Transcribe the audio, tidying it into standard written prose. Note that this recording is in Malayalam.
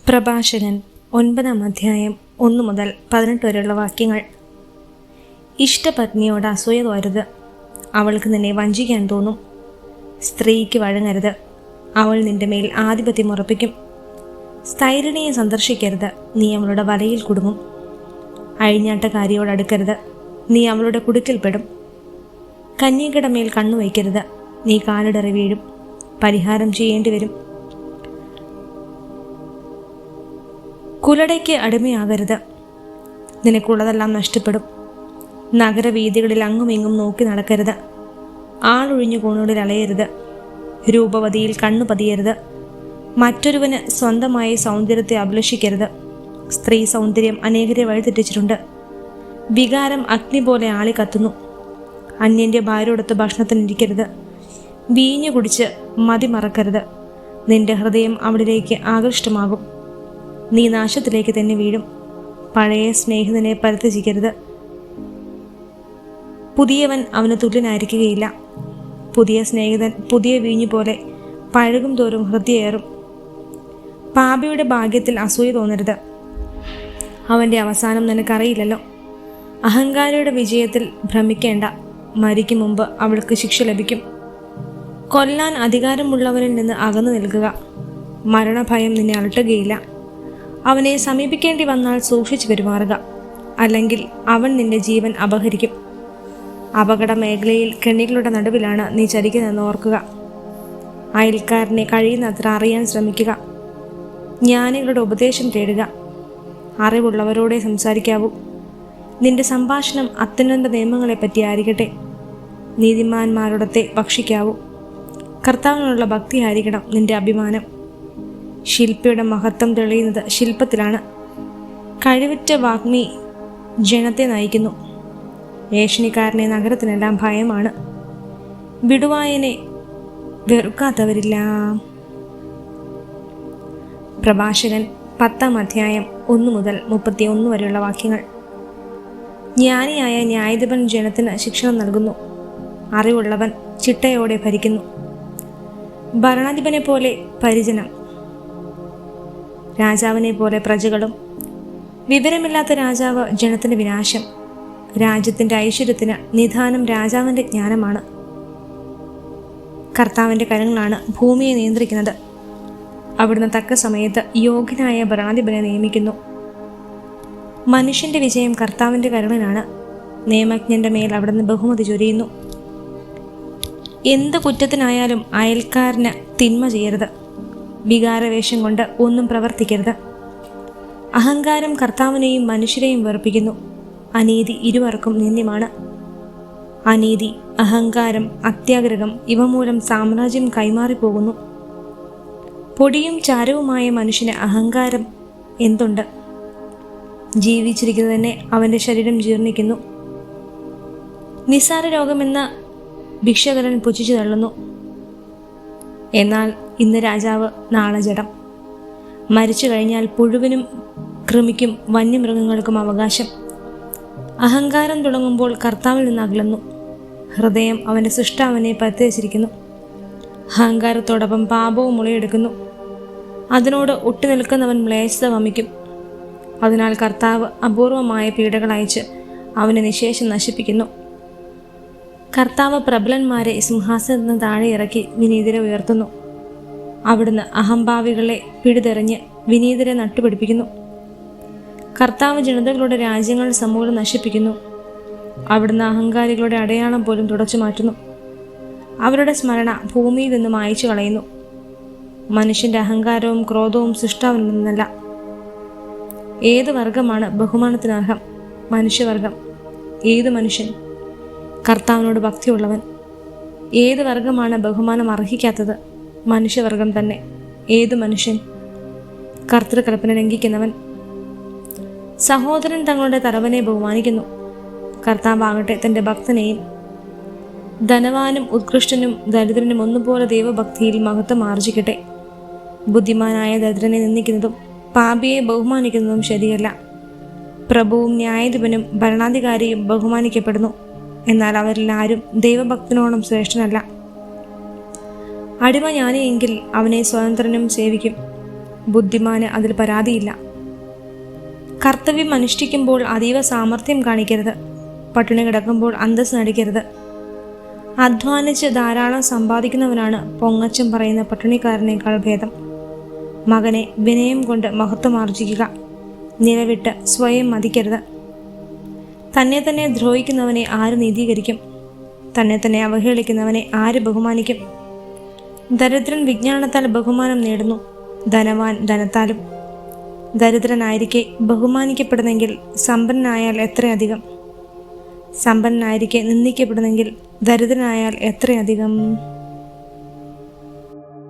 പ്രഭാഷകൻ 9-ാം അധ്യായം 1 മുതൽ 18 വരെയുള്ള വാക്യങ്ങൾ. ഇഷ്ടപത്നിയോട് അസൂയ തോരരുത്, അവൾക്ക് നിന്നെ വഞ്ചിക്കാൻ തോന്നും. സ്ത്രീക്ക് വഴങ്ങരുത്, അവൾ നിന്റെ മേൽ ആധിപത്യം ഉറപ്പിക്കും. സ്ഥൈര്യണിയെ സന്ദർശിക്കരുത്, നീ അവളുടെ വലയിൽ കുടുങ്ങും. അഴിഞ്ഞാട്ടക്കാരിയോട് അടുക്കരുത്, നീ അവളുടെ കുടുക്കിൽപ്പെടും. കന്യകയുടെ മേൽ കണ്ണുവയ്ക്കരുത്, നീ കാലിടറി വീഴും, പരിഹാരം ചെയ്യേണ്ടി വരും. കുലടയ്ക്ക് അടിമയാകരുത്, നിനക്കുള്ളതെല്ലാം നഷ്ടപ്പെടും. നഗരവീഥികളിൽ അങ്ങുമിങ്ങും നോക്കി നടക്കരുത്, ആളൊഴിഞ്ഞു കോണുകളിൽ അലയരുത്. രൂപവതിയിൽ കണ്ണു പതിയരുത്, മറ്റൊരുവന് സ്വന്തമായി സൗന്ദര്യത്തെ അഭിലഷിക്കരുത്. സ്ത്രീ സൗന്ദര്യം അനേകരെ വഴിതെറ്റിച്ചിട്ടുണ്ട്. വികാരം അഗ്നി പോലെ ആളി കത്തുന്നു. അന്യൻ്റെ ഭാര്യയോടൊത്ത് ഭക്ഷണത്തിനിരിക്കരുത്. വീഞ്ഞു കുടിച്ച് മതി മറക്കരുത്, നിന്റെ ഹൃദയം അവിടേക്ക് ആകൃഷ്ടമാകും. നീ നാശത്തിലേക്ക് തന്നെ വീഴും. പഴയ സ്നേഹിതനെ പരിത്യജിക്കരുത്, പുതിയവൻ അവന് തുല്യനായിരിക്കുകയില്ല. പുതിയ സ്നേഹിതൻ പുതിയ വീഞ്ഞു പോലെ പഴകും തോറും ഹൃദയേറും. പാപിയുടെ ഭാഗ്യത്തിൽ അസൂയ തോന്നരുത്, അവൻ്റെ അവസാനം നിനക്കറിയില്ലല്ലോ. അഹങ്കാരിയുടെ വിജയത്തിൽ ഭ്രമിക്കേണ്ട, മരിക്കും മുമ്പ് അവൾക്ക് ശിക്ഷ ലഭിക്കും. കൊല്ലാൻ അധികാരമുള്ളവരിൽ നിന്ന് അകന്നു നിൽക്കുക, മരണഭയം നിന്നെ അലട്ടുകയില്ല. അവനെ സമീപിക്കേണ്ടി വന്നാൽ സൂക്ഷിച്ചു പെരുമാറുക, അല്ലെങ്കിൽ അവൻ നിന്റെ ജീവൻ അപഹരിക്കും. അപകട മേഖലയിൽ കെണികളുടെ നടുവിലാണ് നീ ചരിക്കുന്നതെന്ന് ഓർക്കുക. അയൽക്കാരനെ കഴിയുന്നത്ര അറിയാൻ ശ്രമിക്കുക. ജ്ഞാനികളുടെ ഉപദേശം തേടുക, അറിവുള്ളവരോടെ സംസാരിക്കാവൂ. നിന്റെ സംഭാഷണം അത്യുന്നത നിയമങ്ങളെപ്പറ്റി ആയിരിക്കട്ടെ. നീതിമാന്മാരോടത്തെ ഭക്ഷിക്കാവൂ. കർത്താവിനുള്ള ഭക്തി ആയിരിക്കണം നിന്റെ അഭിമാനം. ശില്പിയുടെ മഹത്വം തെളിയുന്നത് ശില്പത്തിലാണ്. കഴിവുറ്റ വാഗ്മി ജനത്തെ നയിക്കുന്നു. ഏഷണിക്കാരനെ നഗരത്തിനെല്ലാം ഭയമാണ്. വിടുവായനെ വെറുക്കാത്തവരില്ല. പ്രഭാഷകൻ 10-ാം അധ്യായം 1 മുതൽ 31 വരെയുള്ള വാക്യങ്ങൾ. ജ്ഞാനിയായ ന്യായാധിപൻ ജനത്തിന് ശിക്ഷണം നൽകുന്നു, അറിവുള്ളവൻ ചിട്ടയോടെ ഭരിക്കുന്നു. ഭരണാധിപനെ പോലെ പരിജനം, രാജാവിനെ പോലെ പ്രജകളും. വിവരമില്ലാത്ത രാജാവ് ജനത്തിൻ്റെ വിനാശം. രാജ്യത്തിൻ്റെ ഐശ്വര്യത്തിന് നിധാനം രാജാവിൻ്റെ ജ്ഞാനമാണ്. കർത്താവിൻ്റെ കരങ്ങളാണ് ഭൂമിയെ നിയന്ത്രിക്കുന്നത്. അവിടുന്ന് തക്ക സമയത്ത് യോഗ്യനായ ഭരണാധിപനെ നിയമിക്കുന്നു. മനുഷ്യൻ്റെ വിജയം കർത്താവിൻ്റെ കരങ്ങളിലാണ്. നിയമജ്ഞൻ്റെ മേൽ അവിടുന്ന് ബഹുമതി ചൊരിയുന്നു. എന്ത് കുറ്റത്തിനായാലും അയൽക്കാരന് തിന്മ ചെയ്യരുത്. വികാരവേഷം കൊണ്ട് ഒന്നും പ്രവർത്തിക്കരുത്. അഹങ്കാരം കർത്താവിനെയും മനുഷ്യരെയും വെറുപ്പിക്കുന്നു. അനീതി ഇരുവർക്കും നിന്ദ്യമാണ്. അനീതി, അഹങ്കാരം, അത്യാഗ്രഹം ഇവ മൂലം സാമ്രാജ്യം കൈമാറിപ്പോകുന്നു. പൊടിയും ചാരവുമായ മനുഷ്യന് അഹങ്കാരം എന്തുണ്ട്? ജീവിച്ചിരിക്കുന്നത് തന്നെ അവൻ്റെ ശരീരം ജീർണിക്കുന്നു. നിസ്സാര രോഗമെന്ന ഭിക്ഷകരൻ പുച്ഛിച്ചു തള്ളുന്നു. എന്നാൽ ഇന്ന് രാജാവ്, നാളെ ജഡം. മരിച്ചു കഴിഞ്ഞാൽ പുഴുവിനും കൃമിക്കും വന്യമൃഗങ്ങൾക്കും അവകാശം. അഹങ്കാരം തുടങ്ങുമ്പോൾ കർത്താവിൽ നിന്ന് അകലുന്നു. ഹൃദയം അവൻ്റെ സൃഷ്ടാവിനെ പരിത്യജിച്ചിരിക്കുന്നു. അഹങ്കാരത്തോടൊപ്പം പാപവും മുളയെടുക്കുന്നു. അതിനോട് ഒട്ടുനിൽക്കുന്നവൻ മ്ലേച്ഛത വമിക്കും. അതിനാൽ കർത്താവ് അപൂർവമായ പീഡകൾ അയച്ച് അവനെ നിശേഷം നശിപ്പിക്കുന്നു. കർത്താവ് പ്രബലന്മാരെ സിംഹാസനത്തിന് താഴെ ഇറക്കി വിനീതരെ ഉയർത്തുന്നു. അവിടുന്ന് അഹംഭാവികളെ പിടിതെറിഞ്ഞ് വിനീതരെ നട്ടുപിടിപ്പിക്കുന്നു. കർത്താവ് ജനതകളുടെ രാജ്യങ്ങൾ സമൂലം നശിപ്പിക്കുന്നു. അവിടുന്ന് അഹങ്കാരികളുടെ അടയാളം പോലും തുടച്ചു മാറ്റുന്നു. അവരുടെ സ്മരണ ഭൂമിയിൽ നിന്നും അയച്ചു കളയുന്നു. മനുഷ്യൻ്റെ അഹങ്കാരവും ക്രോധവും സൃഷ്ടാവിൽ നിന്നല്ല. ഏത് വർഗമാണ് ബഹുമാനത്തിനർഹം? മനുഷ്യവർഗം. ഏതു മനുഷ്യൻ? കർത്താവിനോട് ഭക്തിയുള്ളവൻ. ഏത് വർഗമാണ് ബഹുമാനം അർഹിക്കാത്തത്? മനുഷ്യവർഗം തന്നെ. ഏതു മനുഷ്യൻ? കർത്തൃകൽപ്പന ലംഘിക്കുന്നവൻ. സഹോദരൻ തങ്ങളുടെ തലവനെ ബഹുമാനിക്കുന്നു, കർത്താവാകട്ടെ തൻ്റെ ഭക്തനെയും. ധനവാനും ഉത്കൃഷ്ടനും ദരിദ്രനും ഒന്നുപോലെ ദൈവഭക്തിയിൽ മഹത്വം ആർജിക്കട്ടെ. ബുദ്ധിമാനായ ദരിദ്രനെ നിന്ദിക്കുന്നതും പാപിയെ ബഹുമാനിക്കുന്നതും ശരിയല്ല. പ്രഭുവും ന്യായാധിപനും ഭരണാധികാരിയും ബഹുമാനിക്കപ്പെടുന്നു, എന്നാൽ അവരിൽ ആരും ദൈവഭക്തനോളം ശ്രേഷ്ഠനല്ല. അടിമ ജ്ഞാനിയെങ്കിൽ അവനെ സ്വതന്ത്രനും സേവിക്കും. ബുദ്ധിമാന് അതിൽ പരാതിയില്ല. കർത്തവ്യം അനുഷ്ഠിക്കുമ്പോൾ അതീവ സാമർഥ്യം കാണിക്കരുത്. പട്ടിണി കിടക്കുമ്പോൾ അന്തസ് നടിക്കരുത്. അധ്വാനിച്ച് ധാരാളം സമ്പാദിക്കുന്നവനാണ് പൊങ്ങച്ചം പറയുന്ന പട്ടിണിക്കാരനേക്കാൾ ഭേദം. മകനെ വിനയം കൊണ്ട് മഹത്വമാർജിക്കുക. നിലവിട്ട് സ്വയം മതിക്കരുത്. തന്നെ തന്നെ ദ്രോഹിക്കുന്നവനെ ആര് നീതീകരിക്കും? തന്നെ തന്നെ അവഹേളിക്കുന്നവനെ ആര് ബഹുമാനിക്കും? ദരിദ്രൻ വിജ്ഞാനത്താൽ ബഹുമാനം നേടുന്നു, ധനവാൻ ധനത്താലും. ദരിദ്രനായിരിക്കെ ബഹുമാനിക്കപ്പെടുന്നെങ്കിൽ സമ്പന്നനായാൽ എത്രയധികം. സമ്പന്നനായിരിക്കെ നിന്ദിക്കപ്പെടുന്നെങ്കിൽ ദരിദ്രനായാൽ എത്രയധികം.